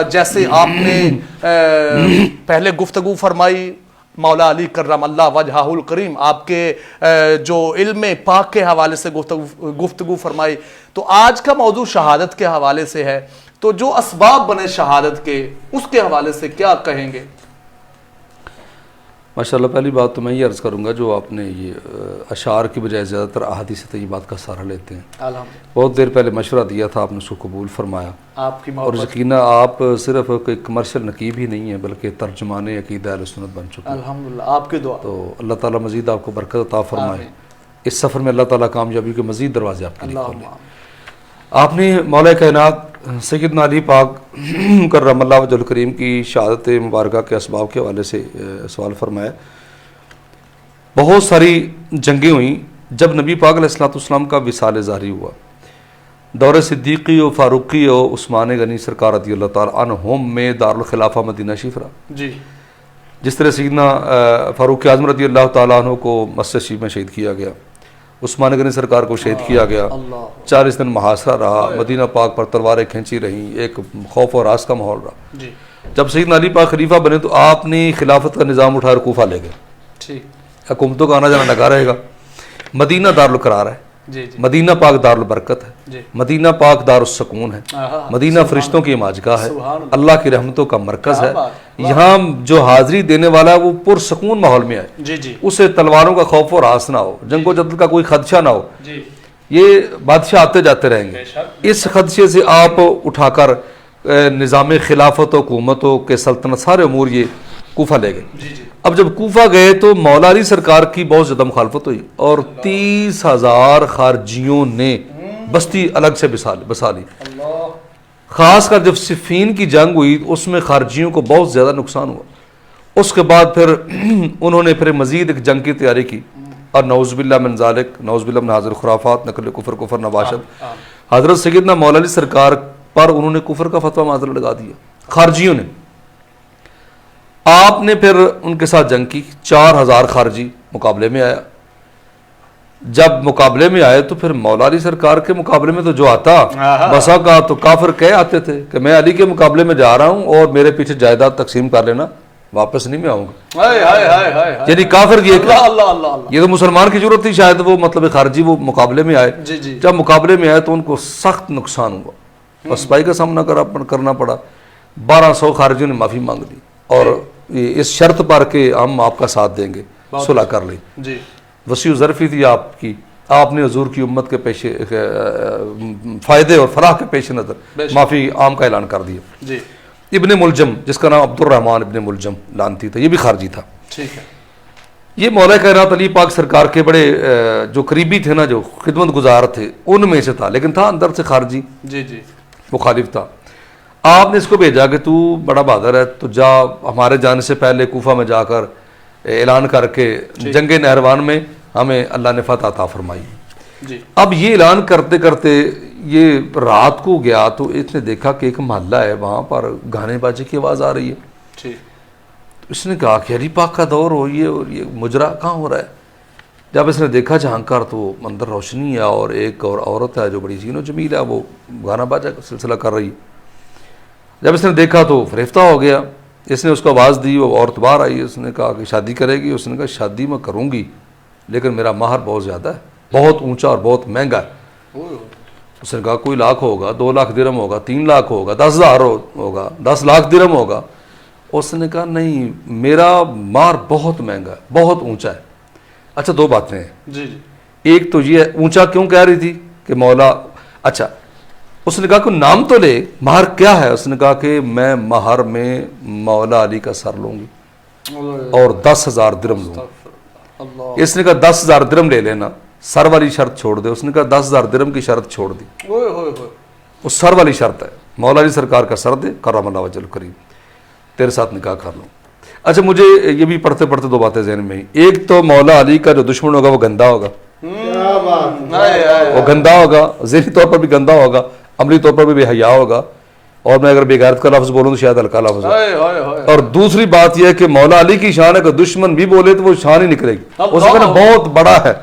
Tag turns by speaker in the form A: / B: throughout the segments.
A: جیسے آپ نے پہلے گفتگو فرمائی مولا علی کرم اللہ وجہہ الکریم، آپ کے جو علم پاک کے حوالے سے گفتگو فرمائی، تو آج کا موضوع شہادت کے حوالے سے ہے، تو جو اسباب بنے شہادت کے اس کے حوالے سے کیا کہیں گے؟
B: ماشاءاللہ، پہلی بات تو میں یہ عرض کروں گا، جو آپ نے یہ اشعار کی بجائے زیادہ تر احادیث طیبات کا سہارا لیتے ہیں، بہت دیر پہلے مشورہ دیا تھا، آپ نے اس کو قبول فرمایا،
A: آپ کی
B: اور یقینا آپ صرف کوئی کمرشل نقیب ہی نہیں ہیں بلکہ ترجمان عقیدہ اہل سنت بن چکے ہیں۔
A: الحمدللہ، آپ کی دعا۔
B: تو اللہ تعالیٰ مزید آپ کو برکت عطا فرمائے، اس سفر میں اللہ تعالیٰ کامیابی کے مزید دروازے آپ کے لیے کھولے۔ آپ نے مولا کائنات سیدنا علی پاک کرم اللہ وجہ الکریم کی شہادت مبارکہ کے اسباب کے حوالے سے سوال فرمایا۔ بہت ساری جنگیں ہوئیں جب نبی پاک علیہ السلام کا وصال ظاہری ہوا، دور صدیقی و فاروقی و عثمان غنی سرکار رضی اللہ تعالیٰ عنہم میں دارالخلافہ مدینہ شریف رہا۔
A: جی،
B: جس طرح سیدنا فاروق اعظم رضی اللہ تعالیٰ عنہ کو مسجد شریف میں شہید کیا گیا، عثمان غنی سرکار کو شہید کیا گیا، 40 دن محاصرہ رہا، مدینہ پاک پر تلواریں کھینچی رہیں، ایک خوف و راز کا ماحول رہا۔ جب سیدنا علی پاک خلیفہ بنے تو آپ نے خلافت کا نظام اٹھا کر کوفہ لے گئے۔ حکومتوں کا آنا جانا لگا رہے گا۔ مدینہ دارالقرار ہے، مدینہ پاک دارالبرکت ہے، مدینہ پاک دارالسکون ہے، مدینہ فرشتوں کی ماجگاہ ہے، اللہ کی رحمتوں کا مرکز ہے۔ یہاں جو حاضری دینے والا ہے وہ پرسکون ماحول میں آئے، اسے تلواروں کا خوف و راس نہ ہو، جنگ و جدل کا کوئی خدشہ نہ ہو۔ یہ بادشاہ آتے جاتے رہیں گے، اس خدشے سے آپ اٹھا کر نظام خلافت و حکومتوں کے سلطنت سارے امور یہ کوفہ لے گئے۔ اب جب کوفہ گئے تو مولا علی سرکار کی بہت زیادہ مخالفت ہوئی، اور 30,000 خارجیوں نے بستی الگ سے بسا لی۔ خاص کر جب صفین کی جنگ ہوئی اس میں خارجیوں کو بہت زیادہ نقصان ہوا۔ اس کے بعد پھر انہوں نے پھر مزید ایک جنگ کی تیاری کی، اور نعوذ باللہ من ذالک، نعوذ باللہ من حاضر خرافات، نقل کفر نباشد، حضرت سیدنا مولا علی سرکار پر انہوں نے کفر کا فتویٰ معذر لگا دیا خارجیوں نے۔ آپ نے پھر ان کے ساتھ جنگ کی، 4,000 خارجی مقابلے میں آیا۔ جب مقابلے میں آئے تو پھر مولا علی سرکار کے مقابلے میں تو جو آتا بسا کا تو کافر کہہ آتے تھے کہ میں علی کے مقابلے میں جا رہا ہوں اور میرے پیچھے جائیداد تقسیم کر لینا، واپس نہیں میں آؤں گا۔ یعنی کافر یہ تو مسلمان کی ضرورت تھی شاید، وہ مطلب خارجی وہ مقابلے میں آئے۔ جب مقابلے میں آئے تو ان کو سخت نقصان ہوا، پسپائی کا سامنا کرنا پڑا۔ 1,200 خارجیوں نے معافی مانگ لی، اور اس شرط پر کہ ہم آپ کا ساتھ دیں گے، صلح کر لی۔ وسیع ظرفی تھی آپ کی، آپ نے حضور کی امت کے پیش فائدے اور فلاح کے پیش نظر معافی عام کا اعلان کر دیا۔ ابن ملجم، جس کا نام عبد الرحمن ابن ملجم لانتی تھا، یہ بھی خارجی تھا۔ یہ مولا کائنات علی پاک سرکار کے بڑے جو قریبی تھے نا، جو خدمت گزار تھے، ان میں سے تھا، لیکن تھا اندر سے خارجی، مخالف تھا۔ آپ نے اس کو بھیجا کہ تو بڑا بہادر ہے، تو جا ہمارے جانے سے پہلے کوفہ میں جا کر اعلان کر کے جنگ نہروان میں ہمیں اللہ نے فتح عطا فرمائی۔ اب یہ اعلان کرتے کرتے یہ رات کو گیا تو اس نے دیکھا کہ ایک محلہ ہے، وہاں پر گانے باجے کی آواز آ رہی ہے۔ تو اس نے کہا کہ علی پاک کا دور ہو یہ، اور یہ مجرا کہاں ہو رہا ہے؟ جب اس نے دیکھا جہاں کر تو اندر روشنی ہے، اور ایک اور عورت ہے جو بڑی زین و جمیل ہے، وہ گانا باجا کا سلسلہ کر رہی ہے۔ جب اس نے دیکھا تو فریفتہ ہو گیا، اس نے اس کو آواز دی، وہ عورت باہر آئی، اس نے کہا کہ شادی کرے گی؟ اس نے کہا شادی میں کروں گی، لیکن میرا مہر بہت زیادہ ہے، بہت اونچا اور بہت مہنگا ہے۔ اس نے کہا کوئی لاکھ ہوگا، 2 لاکھ درہم ہوگا، 3 لاکھ ہوگا، 10,000 ہوگا، 10 لاکھ درہم ہوگا۔ اس نے کہا نہیں، میرا مہر بہت مہنگا ہے، بہت اونچا ہے۔ اچھا، 2 باتیں ہیں۔ ایک تو یہ اونچا کیوں کہہ رہی تھی کہ مولا، اچھا اس نے کہا کہ نام تو لے، مہر کیا ہے؟ اس نے کہا کہ میں مہر میں مولا علی کا سر لوں گی اور 10,000 درہم لوں گی۔ اس نے کہا 10,000 درہم لے لینا، سر والی شرط چھوڑ دے۔ اس نے کہا 10,000 درہم کی شرط چھوڑ دی، وہ سر والی شرط ہے، مولا علی سرکار کا سر دے، کرم اللہ وجہ الکریم، تیرے ساتھ نکاح کر لوں۔ اچھا، مجھے یہ بھی پڑھتے پڑھتے 2 باتیں ذہن میں ہی۔ ایک تو مولا علی کا جو دشمن ہوگا وہ گندا ہوگا، وہ گندا ہوگا، ذہنی طور پر بھی گندا ہوگا، عملی طور پر بھی بے حیا ہوگا، اور میں اگر بے غیرت کا لفظ بولوں تو شاید ہلکا لفظ ہے۔ اور دوسری بات یہ ہے کہ مولا علی کی شان ہے کہ دشمن بھی بولے تو وہ شان ہی نکلے گی، اس کا بہت بڑا ہے،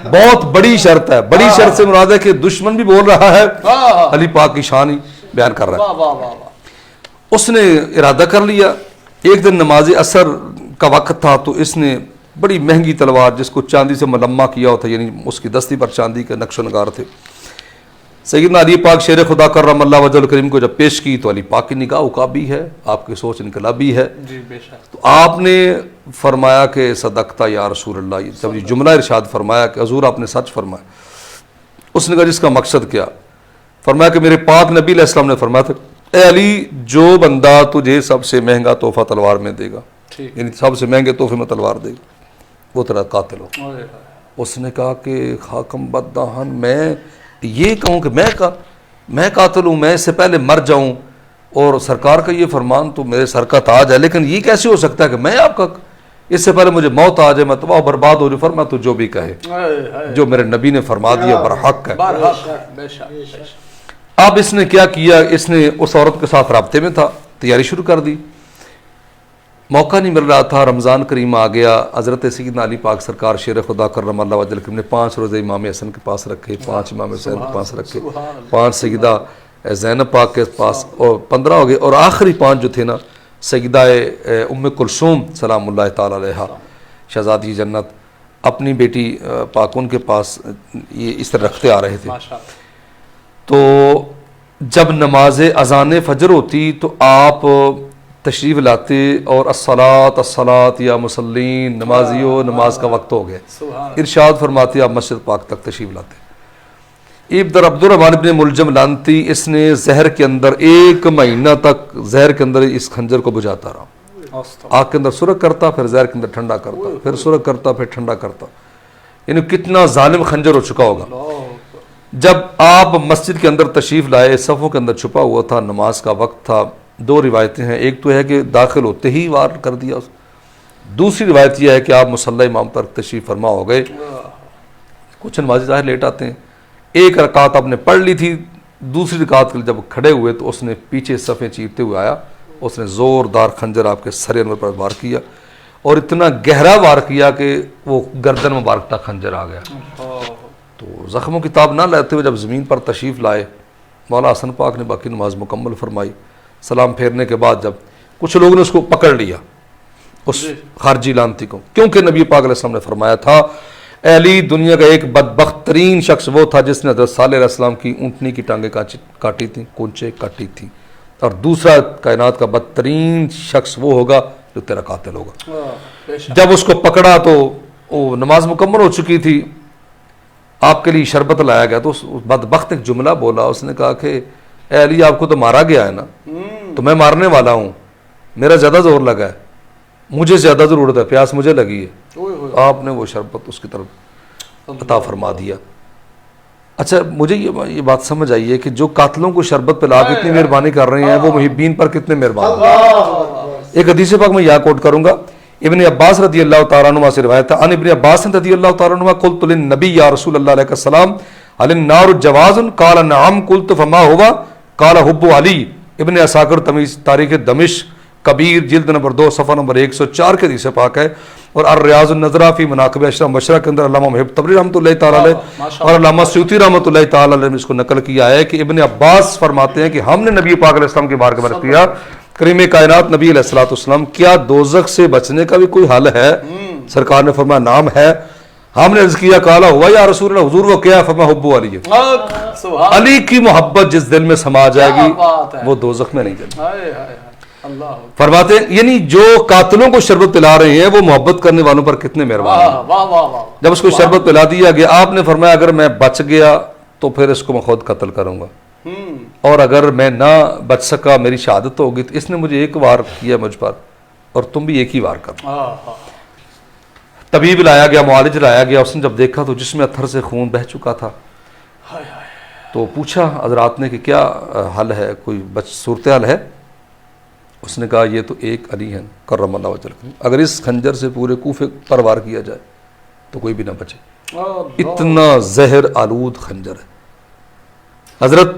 B: بہت بڑی شرط ہے۔ بڑی شرط سے مراد ہے کہ دشمن بھی بول رہا ہے، علی پاک کی شان ہی بیان کر رہا ہے۔ اس نے ارادہ کر لیا. ایک دن نماز عصر کا وقت تھا تو اس نے بڑی مہنگی تلوار جس کو چاندی سے ملمہ کیا ہوتا، یعنی اس کی دستی پر چاندی کے نقش و نگار تھے، سیدنا علی پاک شیر خدا کرم اللہ وجہ الکریم کو جب پیش کی تو علی پاک کی نگاہ عقابی ہے، آپ کی سوچ انقلابی ہے.
A: جی بے شک.
B: تو آپ نے فرمایا کہ صدقتا یا رسول اللہ. جب یہ جملہ ارشاد فرمایا کہ حضور آپ نے سچ فرمایا، اس نے کہا جس کا مقصد کیا؟ فرمایا کہ میرے پاک نبی علیہ السلام نے فرمایا تھا اے علی جو بندہ تجھے سب سے مہنگا تحفہ تلوار میں دے گا، یعنی سب سے مہنگے تحفے میں تلوار دے گا، وہ تیرا قاتل ہو. اس نے کہا کہ خاکم بددہن، میں یہ کہوں کہ میں قاتل ہوں، میں اس سے پہلے مر جاؤں، اور سرکار کا یہ فرمان تو میرے سر کا تاج ہے، لیکن یہ کیسے ہو سکتا ہے کہ میں آپ کا اس سے پہلے مجھے موت آ جائے، میں تباہ و برباد ہو جاؤں. فرمایا تو جو بھی کہے، جو میرے نبی نے فرما دیا برحق ہے. اب اس نے کیا کیا؟ اس نے اس عورت کے ساتھ رابطے میں تھا، تیاری شروع کر دی. موقع نہیں مل رہا تھا، رمضان کریم آ گیا. حضرت سیدنا علی پاک سرکار شیر خدا کرم اللہ وجہ الکریم نے 5 روزے امام حسن کے پاس رکھے، 5 امام حسین کے پاس رکھے، 5 سیدہ زینب پاک کے پاس، اور 15 ہو گئے، اور آخری 5 جو تھے نا سیدہ ام کلثوم سلام اللہ تعالی علیہا شہزادی جنت، اپنی بیٹی پاک ان کے پاس یہ اس طرح رکھتے آ رہے تھے. تو جب نماز اذان فجر ہوتی تو آپ تشریف لاتے اور الصلاۃ یا مسلین، نمازیو نماز کا وقت ہو گیا، ارشاد فرماتے آپ مسجد پاک تک تشریف لاتے. ابن عبد الرحمن ابن ملجم لانتی اس نے زہر کے اندر 1 مہینہ تک زہر کے اندر اس خنجر کو بجھاتا رہا، آگ کے اندر سرخ کرتا، پھر زہر کے اندر ٹھنڈا کرتا، پھر سرخ کرتا، پھر ٹھنڈا کرتا. یعنی کتنا ظالم خنجر ہو چکا ہوگا. جب آپ مسجد کے اندر تشریف لائے، صفوں کے اندر چھپا ہوا تھا، نماز کا وقت تھا. 2 روایتیں ہیں، ایک تو ہے کہ داخل ہوتے ہی وار کر دیا، دوسری روایت یہ ہے کہ آپ مصلی امام پر تشریف فرما ہو گئے. کچھ نمازی ظاہر لیٹ آتے ہیں، 1 رکعت آپ نے پڑھ لی تھی، دوسری رکعت کے لیے جب کھڑے ہوئے تو اس نے پیچھے صفیں چیرتے ہوئے آیا، اس نے زوردار خنجر آپ کے سر انور پر وار کیا، اور اتنا گہرا وار کیا کہ وہ گردن مبارک تک خنجر آ گیا. تو زخموں کی تاب نہ لیتے ہوئے جب زمین پر تشریف لائے، مولا حسن پاک نے باقی نماز مکمل فرمائی. سلام پھیرنے کے بعد جب کچھ لوگوں نے اس کو پکڑ لیا، اس خارجی لانتی کو، کیونکہ نبی پاک علیہ السلام نے فرمایا تھا اے علی دنیا کا ایک بدبخت ترین شخص وہ تھا جس نے حضرت صالح علیہ السلام کی اونٹنی کی ٹانگیں کاٹی تھیں، کونچے کاٹی تھی، اور دوسرا کائنات کا بدترین شخص وہ ہوگا جو تیرا قاتل ہوگا. جب اس کو پکڑا تو وہ نماز مکمل ہو چکی تھی، آپ کے لیے شربت لایا گیا، تو اس بدبخت ایک جملہ بولا، اس نے کہا کہ اے علی آپ کو تو مارا گیا ہے نا، تو میں مارنے والا ہوں، میرا زیادہ زور لگا ہے، مجھے زیادہ ضرورت ہے، پیاس مجھے لگی ہے. آپ نے وہ شربت اس کی طرف عطا فرما دیا. اچھا مجھے یہ بات سمجھ آئی ہے کہ جو قاتلوں کو شربت پلا کے اتنی مہربانی کر رہے ہیں وہ محبین پر کتنے مہربان ہیں. ایک حدیث پاک میں یہاں کوٹ کروں گا، ابن عباس رضی اللہ تعالیٰ عنہ سے روایت ہے، ان ابن عباس رضی اللہ تعالیٰ عنہ قلت للنبی یا رسول اللہ علیہ السلام علی النار جواز قال نعم قلت فما ہوا قال حب علی. ابن عساکر تاریخ دمشق کبیر جلد نمبر 2 صفحہ نمبر 104 کے حدیث پاک ہے، اور الریاض النظرہ فی مناقب اشرا مشرہ کے اندر علامہ محب طبری رحمۃ اللہ تعالیٰ علیہ اور علامہ سیوطی رحمۃ اللہ تعالیٰ علیہ نے اس کو نقل کیا ہے کہ ابن عباس فرماتے ہیں کہ ہم نے نبی پاک علیہ السلام کے بارے میں کیا، کریم کائنات نبی علیہ الصلوۃ والسلام کیا دوزخ سے بچنے کا بھی کوئی حل ہے؟ سرکار نے فرمایا نام ہے. ہم نے عرض کیا کالا ہوا یا رسول اللہ حضور وہ کیا ہے؟ فرمایا حب علی، علی کی محبت جس دل میں سما جائے گی وہ دوزخ میں نہیں جائے. فرماتے ہیں یعنی جو قاتلوں کو شربت پلا رہے ہیں وہ محبت کرنے والوں پر کتنے مہربان ہیں. جب اس کو شربت پلا دیا گیا، آپ نے فرمایا اگر میں بچ گیا تو پھر اس کو میں خود قتل کروں گا، اور اگر میں نہ بچ سکا میری شہادت ہوگی تو اس نے مجھے 1 وار کیا مجھ پر، اور تم بھی 1 ہی وار کرو. طبیب لایا گیا، معالج لایا گیا، اس نے جب دیکھا تو جسم اتھر سے خون بہہ چکا تھا. تو پوچھا حضرات نے کہ کیا حل ہے، کوئی صورتحال ہے؟ اس نے کہا یہ تو ایک علی ہیں کرم اللہ وجہ، اگر اس خنجر سے پورے کوفے پر وار کیا جائے تو کوئی بھی نہ بچے. اتنا زہر آلود خنجر ہے. حضرت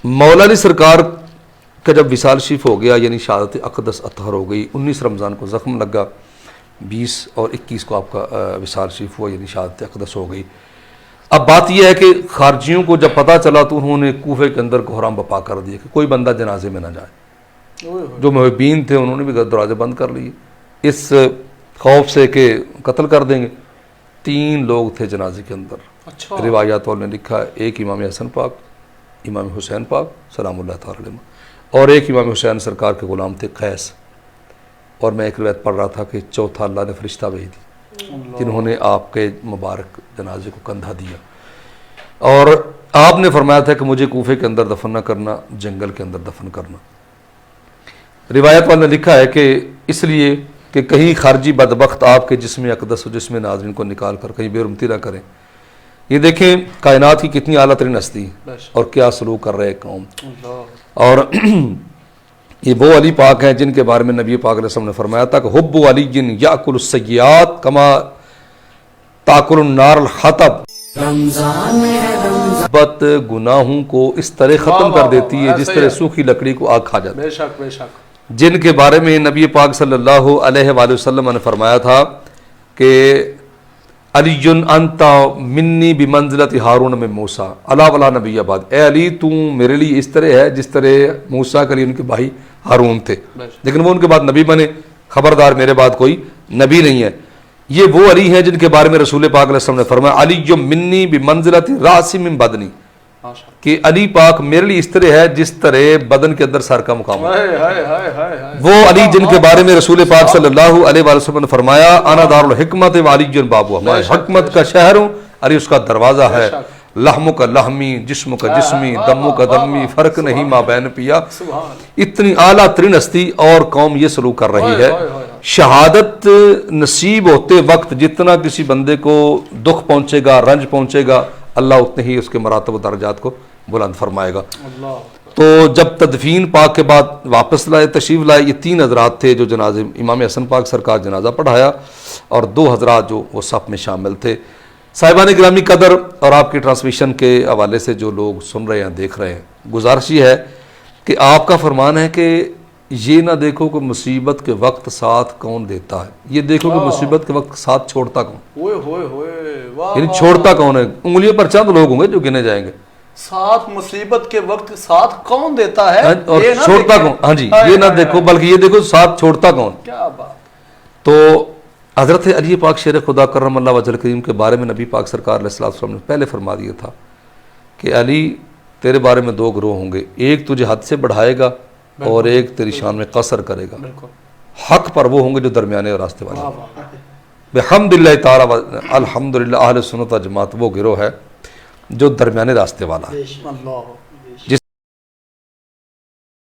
B: مولا علی سرکار کا جب وصال شریف ہو گیا، یعنی شہادت اقدس اطہر ہو گئی، 19 رمضان کو زخم لگا، 20 اور 21 کو آپ کا وصال شریف ہوا، یعنی شہادت اقدس ہو گئی. اب بات یہ ہے کہ خارجیوں کو جب پتہ چلا تو انہوں نے کوفے کے اندر کوہرام بپا کر دیا کہ کوئی بندہ جنازے میں نہ جائے. جو محبین تھے انہوں نے بھی دروازے بند کر لیے اس خوف سے کہ قتل کر دیں گے. 3 لوگ تھے جنازے کے اندر.
A: اچھا.
B: روایات والوں نے لکھا ہے ایک امام حسن پاک، امام حسین پاک سلام اللہ تعالی علیہ، اور ایک امام حسین سرکار کے غلام تھے قیس. اور میں ایک روایت پڑھ رہا تھا کہ چوتھا اللہ نے فرشتہ بھیج دی جنہوں نے آپ کے مبارک جنازے کو کندھا دیا. اور آپ نے فرمایا تھا کہ مجھے کوفے کے اندر دفن نہ کرنا، جنگل کے اندر دفن کرنا. روایت والوں نے لکھا ہے کہ اس لیے کہ کہیں خارجی بدبخت آپ کے جسم اقدس و جسم ناظرین کو نکال کر کہیں بے رحمتی نہ کریں. یہ دیکھیں کائنات کی کتنی اعلیٰ ترین ہستی اور کیا سلوک کر رہے قوم. اور یہ وہ علی پاک ہیں جن کے بارے میں نبی پاک علیہ السلام نے فرمایا تھا کہ حب علی یاکل السیئات کما تاکل النار الحطب. بت گناہوں کو اس طرح ختم کر دیتی ہے جس طرح سوکھی لکڑی کو آگ کھا جاتی ہے.
A: بے شک بے شک.
B: جن کے بارے میں نبی پاک صلی اللہ علیہ وآلہ وسلم نے فرمایا تھا کہ علی انت منی بمنزلت ہارون من موسیٰ الا ولا نبی بعد. اے علی تو میرے لیے اس طرح ہے جس طرح موسیٰ کے لیے ان کے بھائی ہارون تھے، لیکن وہ ان کے بعد نبی بنے. خبردار میرے بعد کوئی نبی نہیں ہے. یہ وہ علی ہیں جن کے بارے میں رسول پاک علیہ السلام نے فرمایا علی منی بمنزلت راس من بدنی، کہ علی پاک میرے لیے اس طرح ہے جس طرح بدن کے اندر سر کا مقام ہے. وہ علی جن کے بارے میں رسول پاک صلی اللہ علیہ وآلہ وسلم نے فرمایا انا دار الحکمت و علی بابو، میں حکمت کا شہر ہوں، علی اس کا دروازہ ہے. لحم کا لحمی، جسم کا جسمی، دم کا دمی، فرق نہیں ماں بہن پیا. اتنی اعلیٰ ترین ہستی اور قوم یہ سلوک کر رہی ہے. شہادت نصیب ہوتے وقت جتنا کسی بندے کو دکھ پہنچے گا، رنج پہنچے گا، اللہ اتنے ہی اس کے مراتب و درجات کو بلند فرمائے گا. تو جب تدفین پاک کے بعد واپس لائے، تشریف لائے، یہ 3 حضرات تھے جو جنازے امام حسن پاک سرکار جنازہ پڑھایا، اور 2 حضرات جو وہ صف میں شامل تھے. صاحبان گرامی قدر اور آپ کی ٹرانسمیشن کے حوالے سے جو لوگ سن رہے ہیں دیکھ رہے ہیں، گزارش یہ ہے کہ آپ کا فرمان ہے کہ یہ نہ دیکھو کہ مصیبت کے وقت ساتھ کون دیتا ہے، یہ دیکھو کہ مصیبت کے وقت ساتھ چھوڑتا کون. یعنی چھوڑتا کون ہے؟ انگلیوں پر چند لوگ ہوں گے جو گنے جائیں گے.
A: ساتھ مصیبت کے وقت ساتھ کون دیتا ہے
B: اور چھوڑتا کون. ہاں جی، یہ نہ دیکھو بلکہ یہ دیکھو ساتھ چھوڑتا کون.
A: کیا بات.
B: تو حضرت علی پاک شیر خدا کرم اللہ وجہ کریم کے بارے میں نبی پاک سرکار علیہ السلام نے پہلے فرما دیا تھا کہ علی تیرے بارے میں 2 گروہ ہوں گے، ایک تجھے حد سے بڑھائے گا اور ایک تیری شان میں قصر کرے گا. حق پر وہ ہوں گے جو درمیانے راستے والے. بحمدللہ تعالی الحمدللہ اہل سنت و جماعت وہ گروہ ہے جو درمیانے راستے والا ہے.